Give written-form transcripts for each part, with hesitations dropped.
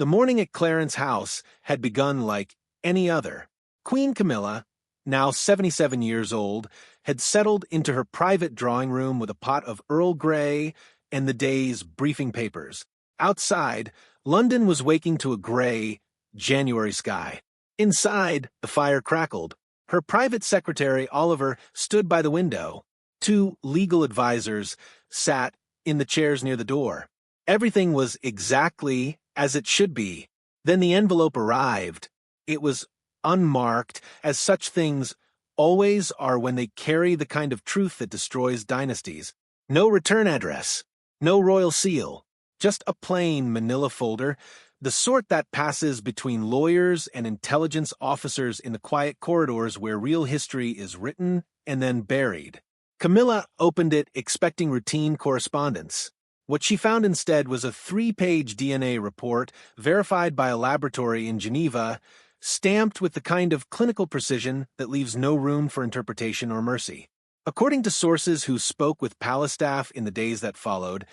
The morning at Clarence's house had begun like any other. Queen Camilla, now 77 years old, had settled into her private drawing room with a pot of Earl Grey and the day's briefing papers. Outside, London was waking to a gray, January sky. Inside, the fire crackled. Her private secretary, Oliver, stood by the window. Two legal advisors sat in the chairs near the door. Everything was exactly as it should be. Then the envelope arrived. It was unmarked, as such things always are when they carry the kind of truth that destroys dynasties. No return address, no royal seal, just a plain manila folder, the sort that passes between lawyers and intelligence officers in the quiet corridors where real history is written and then buried. Camilla opened it expecting routine correspondence. What she found instead was a 3-page DNA report verified by a laboratory in Geneva, stamped with the kind of clinical precision that leaves no room for interpretation or mercy. According to sources who spoke with palace staff in the days that followed,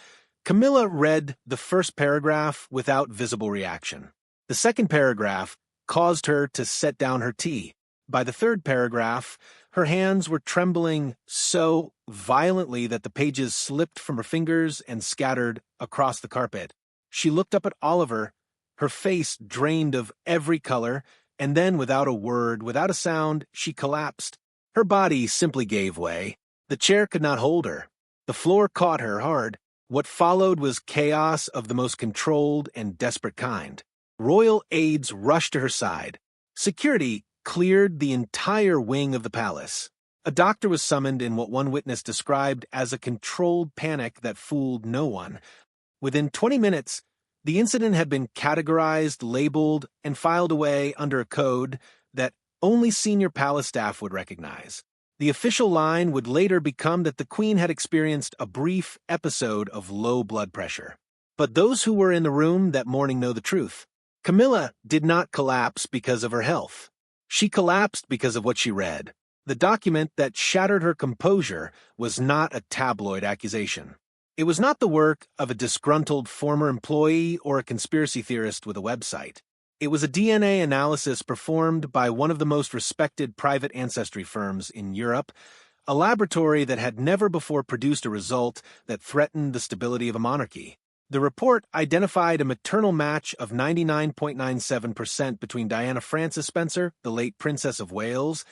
Camilla read the first paragraph without visible reaction. The second paragraph caused her to set down her tea. By the third paragraph, her hands were trembling so violently that the pages slipped from her fingers and scattered across the carpet. She looked up at Oliver, her face drained of every color, and then without a word, without a sound, she collapsed. Her body simply gave way. The chair could not hold her. The floor caught her hard. What followed was chaos of the most controlled and desperate kind. Royal aides rushed to her side. Security cleared the entire wing of the palace. A doctor was summoned in what one witness described as a controlled panic that fooled no one. Within 20 minutes, the incident had been categorized, labeled, and filed away under a code that only senior palace staff would recognize. The official line would later become that the Queen had experienced a brief episode of low blood pressure. But those who were in the room that morning know the truth. Camilla did not collapse because of her health. She collapsed because of what she read. The document that shattered her composure was not a tabloid accusation. It was not the work of a disgruntled former employee or a conspiracy theorist with a website. It was a DNA analysis performed by one of the most respected private ancestry firms in Europe, a laboratory that had never before produced a result that threatened the stability of a monarchy. The report identified a maternal match of 99.97% between Diana Frances Spencer, the late Princess of Wales,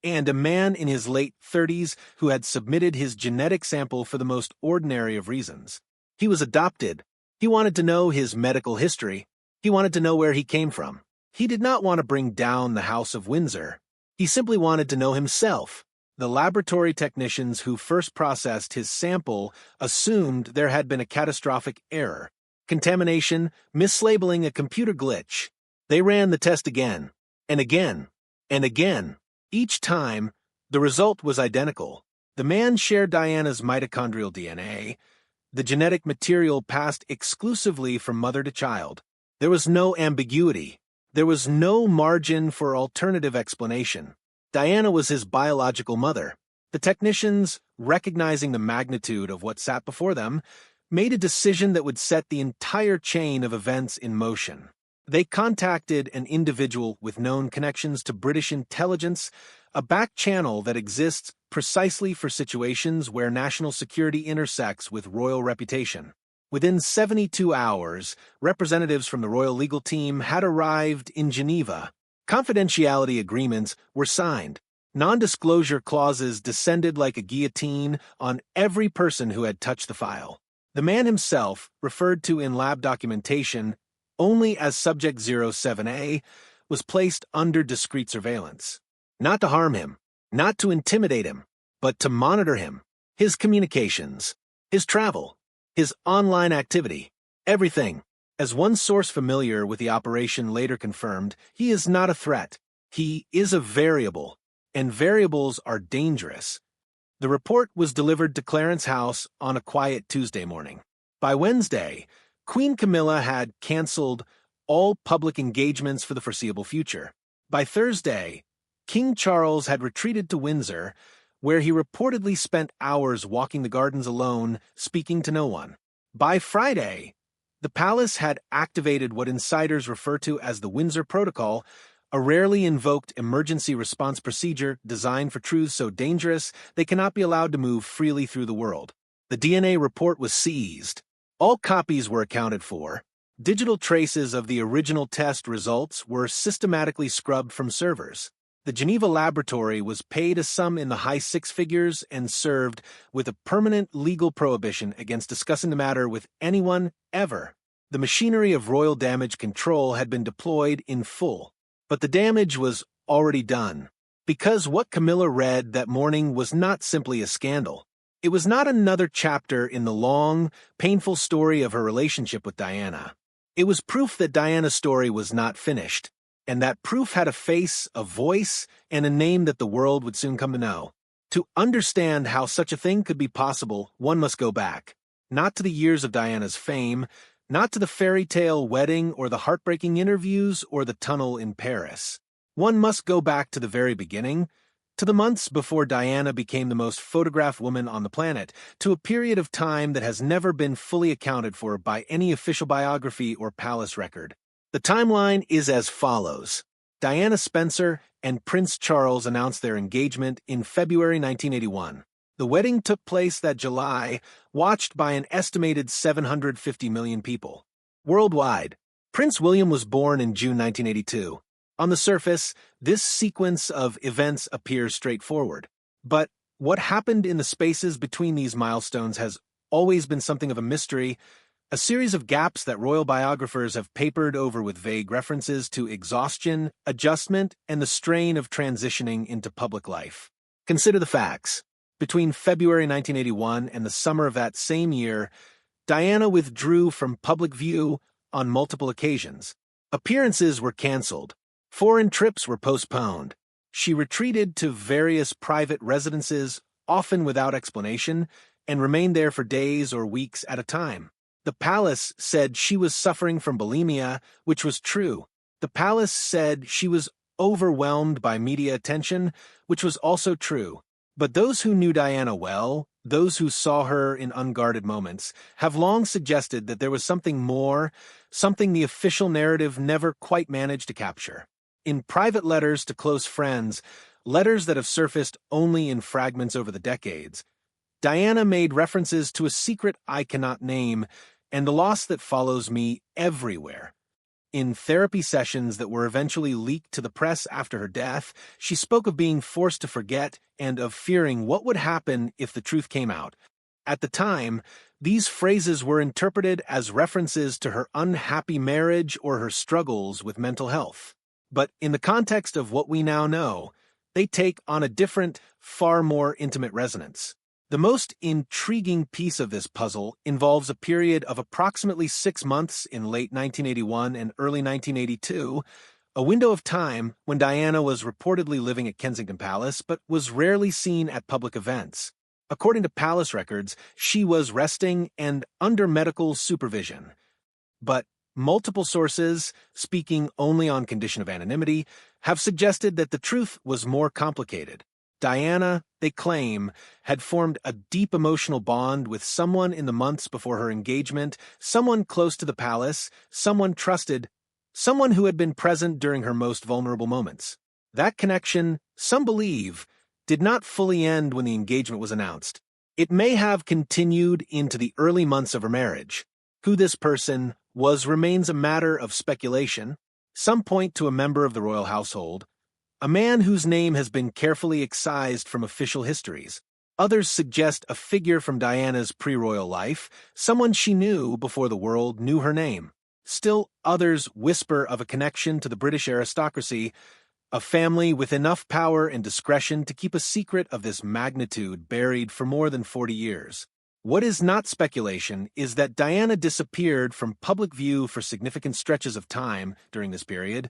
and a man in his late 30s who had submitted his genetic sample for the most ordinary of reasons. He was adopted. He wanted to know his medical history. He wanted to know where he came from. He did not want to bring down the House of Windsor. He simply wanted to know himself. The laboratory technicians who first processed his sample assumed there had been a catastrophic error. Contamination, mislabeling, a computer glitch. They ran the test again, and again, and again. Each time, the result was identical. The man shared Diana's mitochondrial DNA, the genetic material passed exclusively from mother to child. There was no ambiguity. There was no margin for alternative explanation. Diana was his biological mother. The technicians, recognizing the magnitude of what sat before them, made a decision that would set the entire chain of events in motion. They contacted an individual with known connections to British intelligence, a back channel that exists precisely for situations where national security intersects with royal reputation. Within 72 hours, representatives from the royal legal team had arrived in Geneva. Confidentiality agreements were signed. Non-disclosure clauses descended like a guillotine on every person who had touched the file. The man himself, referred to in lab documentation only as Subject 07A, was placed under discreet surveillance. Not to harm him, not to intimidate him, but to monitor him, his communications, his travel, his online activity, everything. As one source familiar with the operation later confirmed, he is not a threat. He is a variable, and variables are dangerous. The report was delivered to Clarence's house on a quiet Tuesday morning. By Wednesday, Queen Camilla had canceled all public engagements for the foreseeable future. By Thursday, King Charles had retreated to Windsor, where he reportedly spent hours walking the gardens alone, speaking to no one. By Friday, The palace had activated what insiders refer to as the Windsor Protocol, a rarely invoked emergency response procedure designed for truths so dangerous they cannot be allowed to move freely through the world. The DNA report was seized. All copies were accounted for. Digital traces of the original test results were systematically scrubbed from servers. The Geneva laboratory was paid a sum in the high six figures and served with a permanent legal prohibition against discussing the matter with anyone ever. The machinery of royal damage control had been deployed in full, but the damage was already done. Because what Camilla read that morning was not simply a scandal. It was not another chapter in the long, painful story of her relationship with Diana. It was proof that Diana's story was not finished, and that proof had a face, a voice, and a name that the world would soon come to know. To understand how such a thing could be possible, one must go back, not to the years of Diana's fame, not to the fairy tale wedding or the heartbreaking interviews or the tunnel in Paris. One must go back to the very beginning, to the months before Diana became the most photographed woman on the planet, to a period of time that has never been fully accounted for by any official biography or palace record. The timeline is as follows. Diana Spencer and Prince Charles announced their engagement in February 1981. The wedding took place that July, watched by an estimated 750 million people. Worldwide, Prince William was born in June 1982. On the surface, this sequence of events appears straightforward. But what happened in the spaces between these milestones has always been something of a mystery, a series of gaps that royal biographers have papered over with vague references to exhaustion, adjustment, and the strain of transitioning into public life. Consider the facts. Between February 1981 and the summer of that same year, Diana withdrew from public view on multiple occasions. Appearances were canceled. Foreign trips were postponed. She retreated to various private residences, often without explanation, and remained there for days or weeks at a time. The palace said she was suffering from bulimia, which was true. The palace said she was overwhelmed by media attention, which was also true. But those who knew Diana well, those who saw her in unguarded moments, have long suggested that there was something more, something the official narrative never quite managed to capture. In private letters to close friends, letters that have surfaced only in fragments over the decades, Diana made references to a secret I cannot name and the loss that follows me everywhere. In therapy sessions that were eventually leaked to the press after her death, she spoke of being forced to forget and of fearing what would happen if the truth came out. At the time, these phrases were interpreted as references to her unhappy marriage or her struggles with mental health. But in the context of what we now know, they take on a different, far more intimate resonance. The most intriguing piece of this puzzle involves a period of approximately 6 months in late 1981 and early 1982, a window of time when Diana was reportedly living at Kensington Palace but was rarely seen at public events. According to palace records, she was resting and under medical supervision. But multiple sources, speaking only on condition of anonymity, have suggested that the truth was more complicated. Diana, they claim, had formed a deep emotional bond with someone in the months before her engagement, someone close to the palace, someone trusted, someone who had been present during her most vulnerable moments. That connection, some believe, did not fully end when the engagement was announced. It may have continued into the early months of her marriage. Who this person was remains a matter of speculation. Some point to a member of the royal household, a man whose name has been carefully excised from official histories. Others suggest a figure from Diana's pre-royal life, someone she knew before the world knew her name. Still others whisper of a connection to the British aristocracy, a family with enough power and discretion to keep a secret of this magnitude buried for more than 40 years. What is not speculation is that Diana disappeared from public view for significant stretches of time during this period,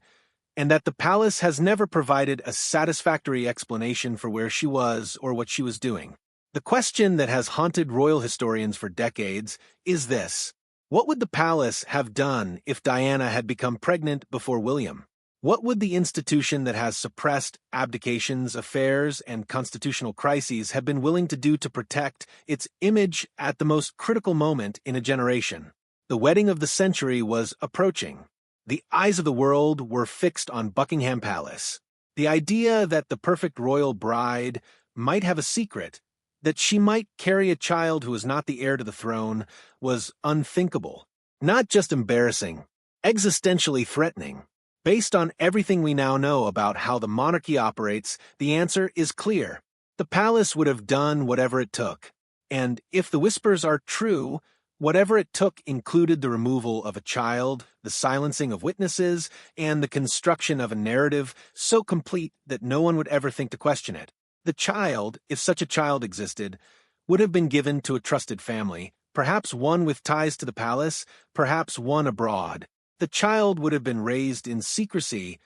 and that the palace has never provided a satisfactory explanation for where she was or what she was doing. The question that has haunted royal historians for decades is this: what would the palace have done if Diana had become pregnant before William? What would the institution that has suppressed abdications, affairs, and constitutional crises have been willing to do to protect its image at the most critical moment in a generation? The wedding of the century was approaching. The eyes of the world were fixed on Buckingham Palace. The idea that the perfect royal bride might have a secret, that she might carry a child who was not the heir to the throne, was unthinkable. Not just embarrassing, existentially threatening. Based on everything we now know about how the monarchy operates, the answer is clear. The palace would have done whatever it took. And if the whispers are true, whatever it took included the removal of a child, the silencing of witnesses, and the construction of a narrative so complete that no one would ever think to question it. The child, if such a child existed, would have been given to a trusted family, perhaps one with ties to the palace, perhaps one abroad. The child would have been raised in secrecy,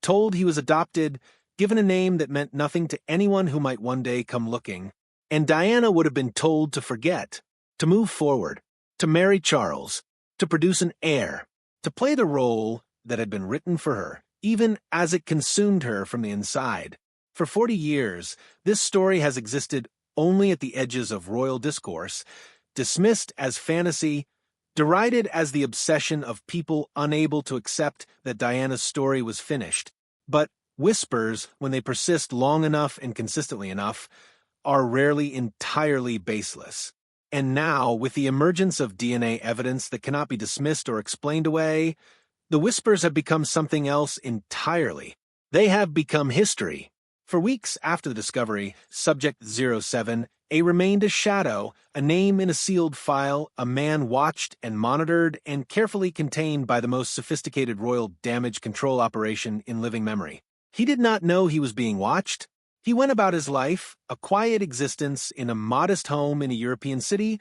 told he was adopted, given a name that meant nothing to anyone who might one day come looking, and Diana would have been told to forget, to move forward, to marry Charles, to produce an heir, to play the role that had been written for her, even as it consumed her from the inside. For 40 years, this story has existed only at the edges of royal discourse, dismissed as fantasy, derided as the obsession of people unable to accept that Diana's story was finished. But whispers, when they persist long enough and consistently enough, are rarely entirely baseless. And now, with the emergence of DNA evidence that cannot be dismissed or explained away, the whispers have become something else entirely. They have become history. For weeks after the discovery, Subject 07A remained a shadow, a name in a sealed file, a man watched and monitored and carefully contained by the most sophisticated royal damage control operation in living memory. He did not know he was being watched. He went about his life, a quiet existence in a modest home in a European city,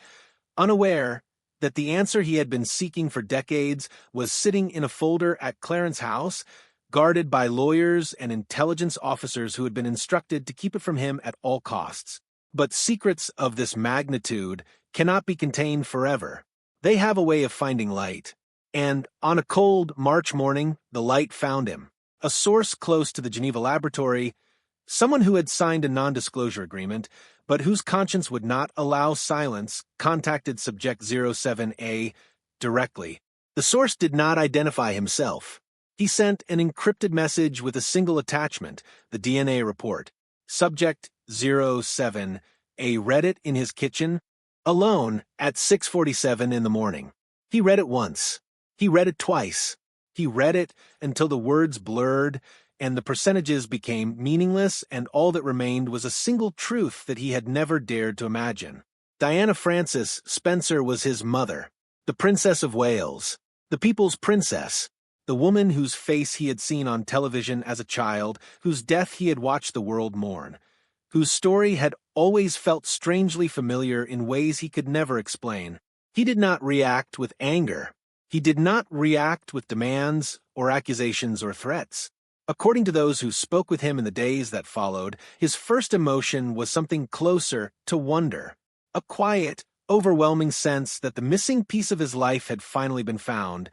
unaware that the answer he had been seeking for decades was sitting in a folder at Clarence House, guarded by lawyers and intelligence officers who had been instructed to keep it from him at all costs. But secrets of this magnitude cannot be contained forever. They have a way of finding light. And on a cold March morning, the light found him. A source close to the Geneva laboratory, someone who had signed a non-disclosure agreement, but whose conscience would not allow silence, contacted Subject 07A directly. The source did not identify himself. He sent an encrypted message with a single attachment, the DNA report. Subject 07A read it in his kitchen, alone, at 6:47 in the morning. He read it once. He read it twice. He read it until the words blurred and the percentages became meaningless, and all that remained was a single truth that he had never dared to imagine. Diana Frances Spencer was his mother, the Princess of Wales, the people's princess, the woman whose face he had seen on television as a child, whose death he had watched the world mourn, whose story had always felt strangely familiar in ways he could never explain. He did not react with anger. He did not react with demands or accusations or threats. According to those who spoke with him in the days that followed, his first emotion was something closer to wonder, a quiet, overwhelming sense that the missing piece of his life had finally been found,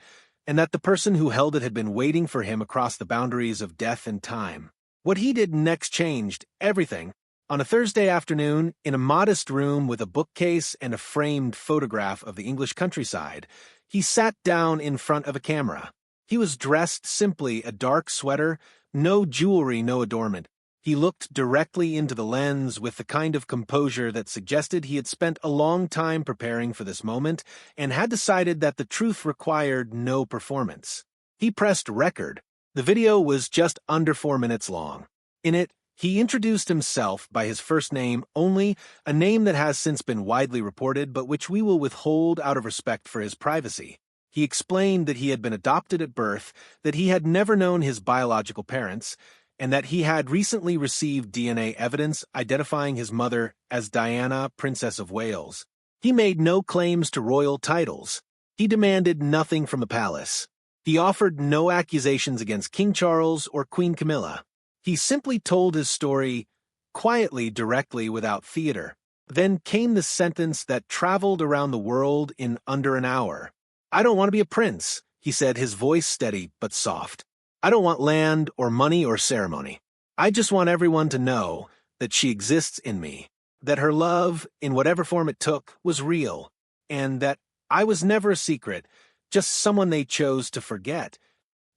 and that the person who held it had been waiting for him across the boundaries of death and time. What he did next changed everything. On a Thursday afternoon, in a modest room with a bookcase and a framed photograph of the English countryside, he sat down in front of a camera. He was dressed simply, a dark sweater, no jewelry, no adornment. He looked directly into the lens with the kind of composure that suggested he had spent a long time preparing for this moment and had decided that the truth required no performance. He pressed record. The video was just under 4 minutes long. In it, he introduced himself by his first name only, a name that has since been widely reported but which we will withhold out of respect for his privacy. He explained that he had been adopted at birth, that he had never known his biological parents, and that he had recently received DNA evidence identifying his mother as Diana, Princess of Wales. He made no claims to royal titles. He demanded nothing from the palace. He offered no accusations against King Charles or Queen Camilla. He simply told his story quietly, directly, without theater. Then came the sentence that traveled around the world in under an hour. "I don't want to be a prince," he said, his voice steady but soft. "I don't want land or money or ceremony. I just want everyone to know that she exists in me, that her love, in whatever form it took, was real, and that I was never a secret, just someone they chose to forget.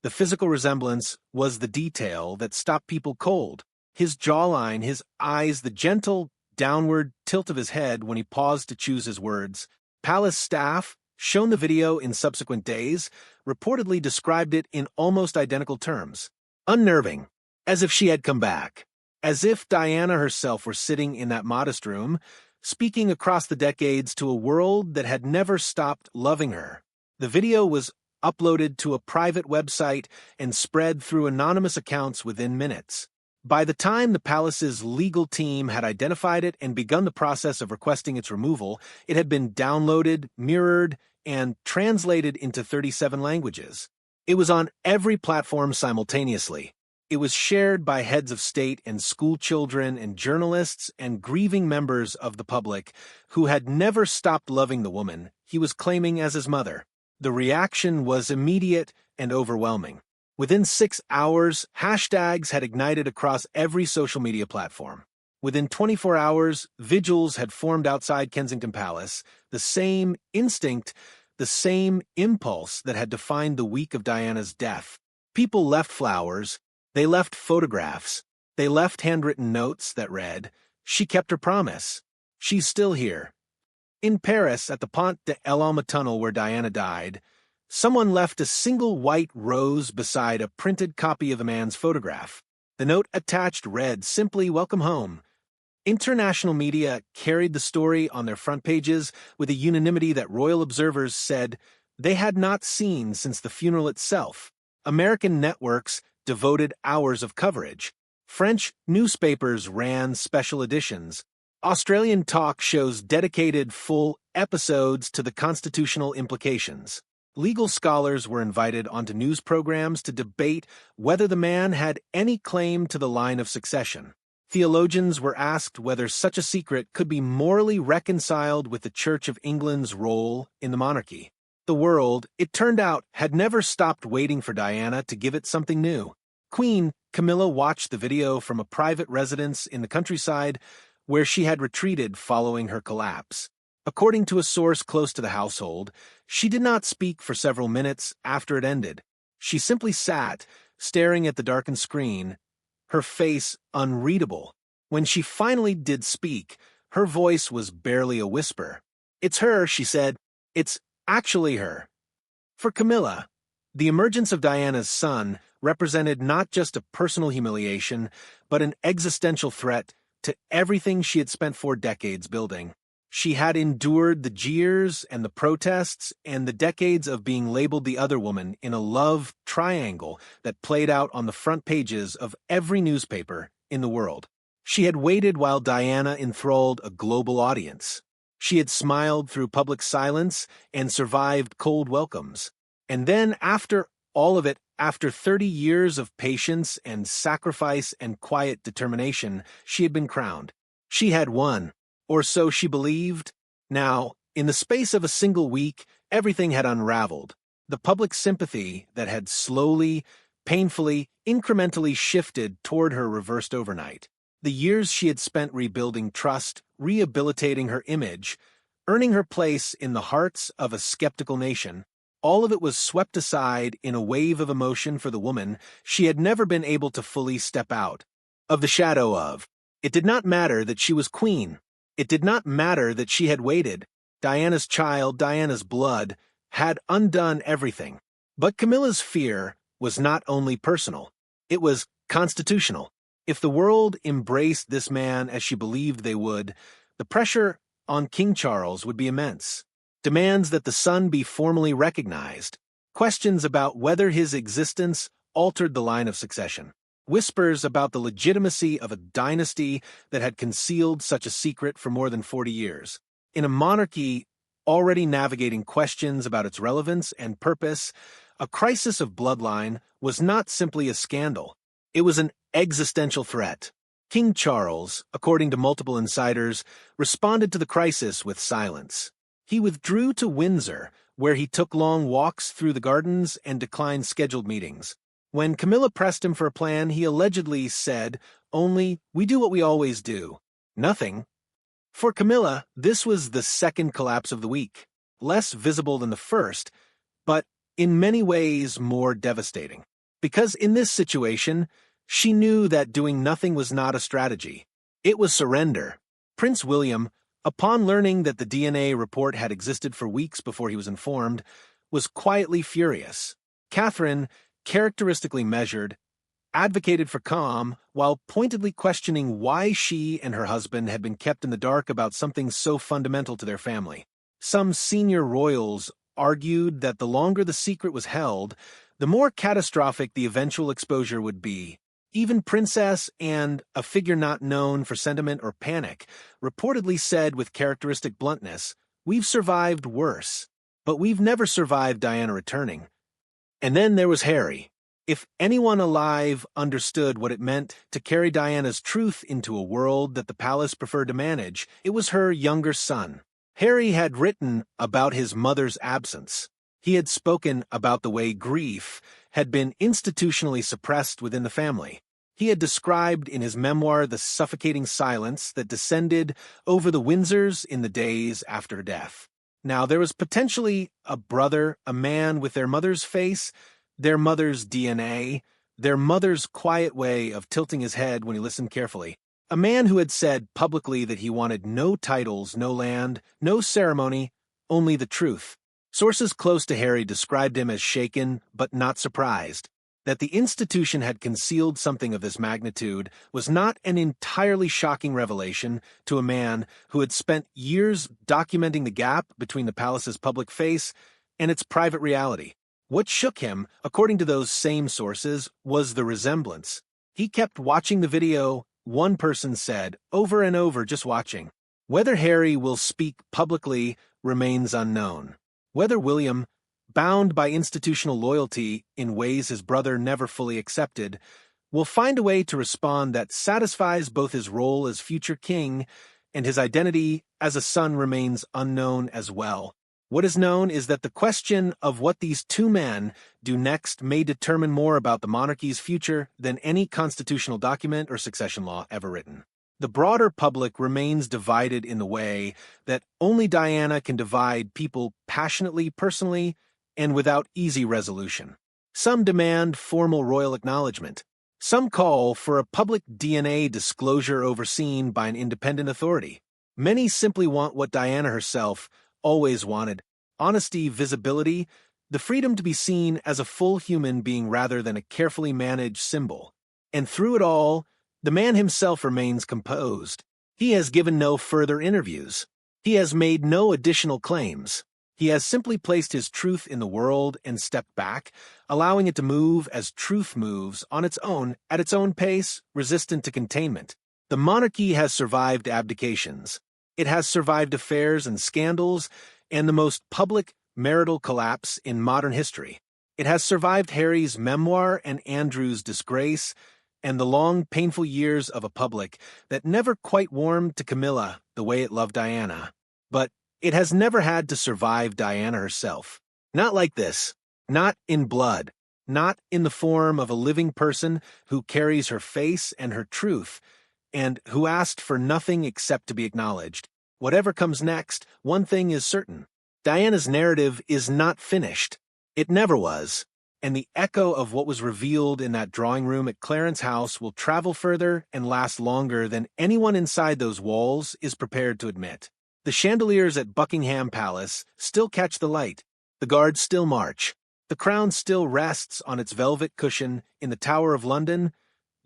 The physical resemblance was the detail that stopped people cold. His jawline, his eyes, the gentle, downward tilt of his head when he paused to choose his words. Palace staff, shown the video in subsequent days, reportedly described it in almost identical terms. Unnerving, as if she had come back. As if Diana herself were sitting in that modest room, speaking across the decades to a world that had never stopped loving her. The video was uploaded to a private website and spread through anonymous accounts within minutes. By the time the palace's legal team had identified it and begun the process of requesting its removal, it had been downloaded, mirrored, and translated into 37 languages. It was on every platform simultaneously. It was shared by heads of state and school children and journalists and grieving members of the public who had never stopped loving the woman he was claiming as his mother. The reaction was immediate and overwhelming. Within 6 hours, hashtags had ignited across every social media platform. Within 24 hours, vigils had formed outside Kensington Palace, the same instinct, the same impulse that had defined the week of Diana's death. People left flowers, they left photographs, they left handwritten notes that read, "She kept her promise. She's still here." In Paris, at the Pont de l'Alma tunnel where Diana died, someone left a single white rose beside a printed copy of the man's photograph. The note attached read simply, "Welcome home." International media carried the story on their front pages with a unanimity that royal observers said they had not seen since the funeral itself. American networks devoted hours of coverage. French newspapers ran special editions. Australian talk shows dedicated full episodes to the constitutional implications. Legal scholars were invited onto news programs to debate whether the man had any claim to the line of succession. Theologians were asked whether such a secret could be morally reconciled with the Church of England's role in the monarchy. The world, it turned out, had never stopped waiting for Diana to give it something new. Queen Camilla watched the video from a private residence in the countryside where she had retreated following her collapse. According to a source close to the household, she did not speak for several minutes after it ended. She simply sat, staring at the darkened screen, her face unreadable. When she finally did speak, her voice was barely a whisper. "It's her," she said. "It's actually her." For Camilla, the emergence of Diana's son represented not just a personal humiliation, but an existential threat to everything she had spent 4 decades building. She had endured the jeers and the protests and the decades of being labeled the other woman in a love triangle that played out on the front pages of every newspaper in the world. She had waited while Diana enthralled a global audience. She had smiled through public silence and survived cold welcomes. And then after all of it, after 30 years of patience and sacrifice and quiet determination, she had been crowned. She had won. Or so she believed. Now, in the space of a single week, everything had unraveled. The public sympathy that had slowly, painfully, incrementally shifted toward her reversed overnight. The years she had spent rebuilding trust, rehabilitating her image, earning her place in the hearts of a skeptical nation, all of it was swept aside in a wave of emotion for the woman she had never been able to fully step out of the shadow of. It did not matter that she was queen. It did not matter that she had waited. Diana's child, Diana's blood, had undone everything. But Camilla's fear was not only personal. It was constitutional. If the world embraced this man as she believed they would, the pressure on King Charles would be immense. Demands that the son be formally recognized. Questions about whether his existence altered the line of succession. Whispers about the legitimacy of a dynasty that had concealed such a secret for more than 40 years. In a monarchy already navigating questions about its relevance and purpose, a crisis of bloodline was not simply a scandal. It was an existential threat. King Charles, according to multiple insiders, responded to the crisis with silence. He withdrew to Windsor, where he took long walks through the gardens and declined scheduled meetings. When Camilla pressed him for a plan, he allegedly said, "Only, we do what we always do. Nothing." For Camilla, this was the second collapse of the week. less visible than the first, but in many ways more devastating. Because in this situation, she knew that doing nothing was not a strategy. It was surrender. Prince William, upon learning that the DNA report had existed for weeks before he was informed, was quietly furious. Catherine, characteristically measured, advocated for calm while pointedly questioning why she and her husband had been kept in the dark about something so fundamental to their family. Some senior royals argued that the longer the secret was held, the more catastrophic the eventual exposure would be. Even Princess and a figure not known for sentiment or panic reportedly said with characteristic bluntness, "We've survived worse, but we've never survived Diana returning." And then there was Harry. If anyone alive understood what it meant to carry Diana's truth into a world that the palace preferred to manage, it was her younger son. Harry had written about his mother's absence. He had spoken about the way grief had been institutionally suppressed within the family. He had described in his memoir the suffocating silence that descended over the Windsors in the days after death. Now, there was potentially a brother, a man with their mother's face, their mother's DNA, their mother's quiet way of tilting his head when he listened carefully. A man who had said publicly that he wanted no titles, no land, no ceremony, only the truth. Sources close to Harry described him as shaken but not surprised. That the institution had concealed something of this magnitude was not an entirely shocking revelation to a man who had spent years documenting the gap between the palace's public face and its private reality. What shook him, according to those same sources, was the resemblance. He kept watching the video, one person said, over and over just watching. Whether Harry will speak publicly remains unknown. Whether William, bound by institutional loyalty in ways his brother never fully accepted, will find a way to respond that satisfies both his role as future king and his identity as a son remains unknown as well. What is known is that the question of what these two men do next may determine more about the monarchy's future than any constitutional document or succession law ever written. The broader public remains divided in the way that only Diana can divide people passionately, personally, and without easy resolution. Some demand formal royal acknowledgement. Some call for a public DNA disclosure overseen by an independent authority. Many simply want what Diana herself always wanted: honesty, visibility, the freedom to be seen as a full human being rather than a carefully managed symbol. And through it all, the man himself remains composed. He has given no further interviews. He has made no additional claims. He has simply placed his truth in the world and stepped back, allowing it to move as truth moves on its own, at its own pace, resistant to containment. The monarchy has survived abdications. It has survived affairs and scandals and the most public marital collapse in modern history. It has survived Harry's memoir and Andrew's disgrace and the long, painful years of a public that never quite warmed to Camilla the way it loved Diana. But it has never had to survive Diana herself. Not like this. Not in blood. Not in the form of a living person who carries her face and her truth, and who asked for nothing except to be acknowledged. Whatever comes next, one thing is certain. Diana's narrative is not finished. It never was. And the echo of what was revealed in that drawing room at Clarence House will travel further and last longer than anyone inside those walls is prepared to admit. The chandeliers at Buckingham Palace still catch the light. The guards still march. The crown still rests on its velvet cushion in the Tower of London,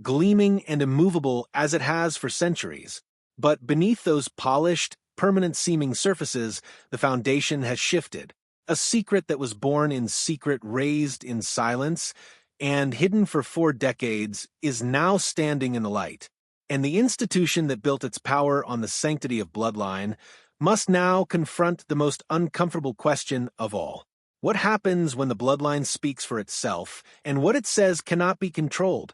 gleaming and immovable as it has for centuries. But beneath those polished, permanent-seeming surfaces, the foundation has shifted. A secret that was born in secret, raised in silence, and hidden for 4 decades is now standing in the light. And the institution that built its power on the sanctity of bloodline must now confront the most uncomfortable question of all. What happens when the bloodline speaks for itself, and what it says cannot be controlled?